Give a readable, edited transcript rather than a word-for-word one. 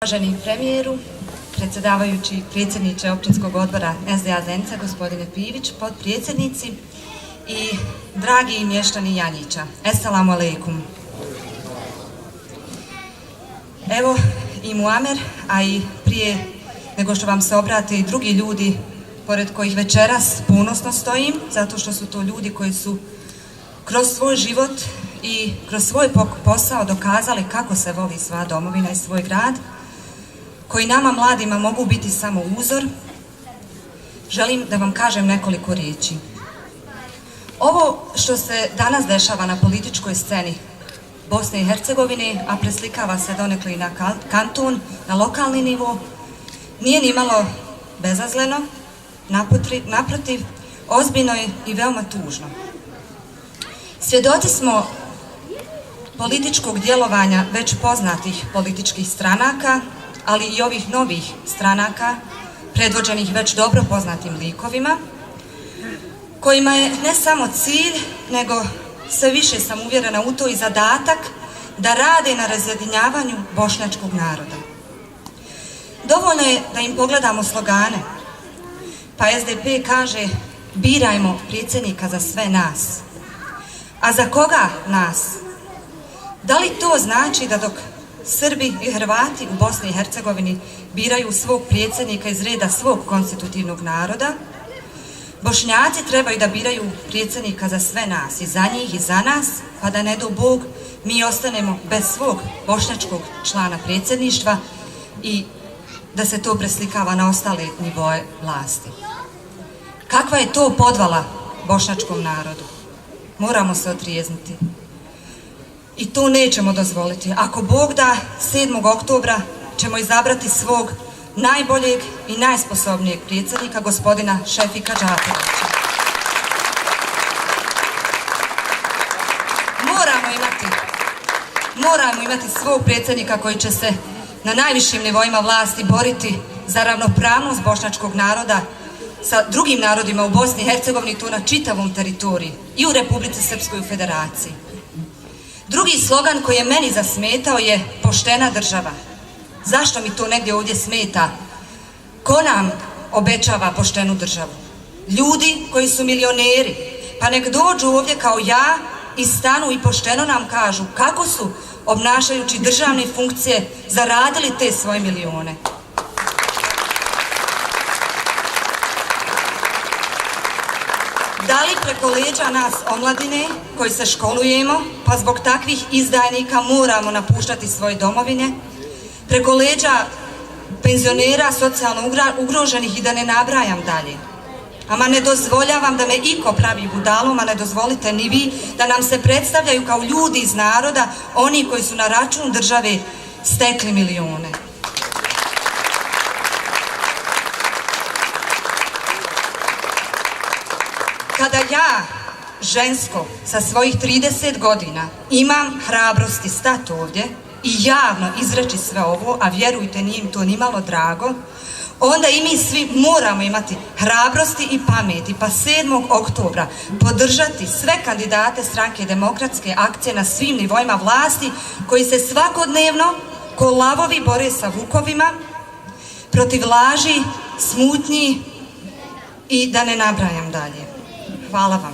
Uvaženi premijeru, predsjedavajući predsjedniče općinskog odbora SDA Zenica, gospodine Pivić, potpredsjednici i dragi mještani Janjića. Esselamu alaikum. Evo i Muamer, a i prije nego što vam se obrate i drugi ljudi pored kojih večeras ponosno stojim, zato što su to ljudi koji su kroz svoj život i kroz svoj posao dokazali kako se voli svoja domovina i svoj grad, koji nama mladima mogu biti samo uzor, želim da vam kažem nekoliko riječi. Ovo što se danas dešava na političkoj sceni Bosne i Hercegovine, a preslikava se donekle i na kanton, na lokalni nivo, nije nimalo bezazleno, naprotiv, ozbiljno je i veoma tužno. Svjedoci smo političkog djelovanja već poznatih političkih stranaka, ali i ovih novih stranaka, predvođenih već dobro poznatim likovima, kojima je ne samo cilj, nego sve više sam uvjerena u to i zadatak da rade na razjedinjavanju bošnjačkog naroda. Dovoljno je da im pogledamo slogane, pa SDP kaže birajmo predsjednika za sve nas. A za koga nas? Da li to znači da dok Srbi i Hrvati u Bosni i Hercegovini biraju svog predsjednika iz reda svog konstitutivnog naroda, Bošnjaci trebaju da biraju predsjednika za sve nas, i za njih i za nas, pa da ne do Bog mi ostanemo bez svog bošnjačkog člana predsjedništva i da se to preslikava na ostale nivoe vlasti. Kakva je to podvala bošnjačkom narodu? Moramo se otrijezniti. I to nećemo dozvoliti. Ako Bog da, 7. oktobra ćemo izabrati svog najboljeg i najsposobnijeg predsjednika, gospodina Šefika Džaferovića. Moramo imati svog predsjednika koji će se na najvišim nivoima vlasti boriti za ravnopravnost bošnjačkog naroda sa drugim narodima u Bosni i Hercegovini, to na čitavom teritoriji, i u Republici Srpskoj u Federaciji. Drugi slogan koji je meni zasmetao je poštena država. Zašto mi to negdje ovdje smeta? Ko nam obećava poštenu državu? Ljudi koji su milioneri, pa nek dođu ovdje kao ja i stanu i pošteno nam kažu kako su, obnašajući državne funkcije, zaradili te svoje milione. Da li preko leđa nas omladine koji se školujemo, pa zbog takvih izdajnika moramo napuštati svoje domovine, preko leđa penzionera, socijalno ugroženih i da ne nabrajam dalje. Ama ne dozvoljavam da me iko pravi budalom, a ne dozvolite ni vi da nam se predstavljaju kao ljudi iz naroda, oni koji su na račun države stekli milione. Kada ja, žensko, sa svojih 30 godina imam hrabrosti stati ovdje i javno izreći sve ovo, a vjerujte, nije im to nimalo drago, onda i mi svi moramo imati hrabrosti i pameti, pa 7. oktobra podržati sve kandidate Stranke demokratske akcije na svim nivoima vlasti koji se svakodnevno ko lavovi bore sa vukovima protiv laži, smutnji i da ne nabrajam dalje. Hvala vam.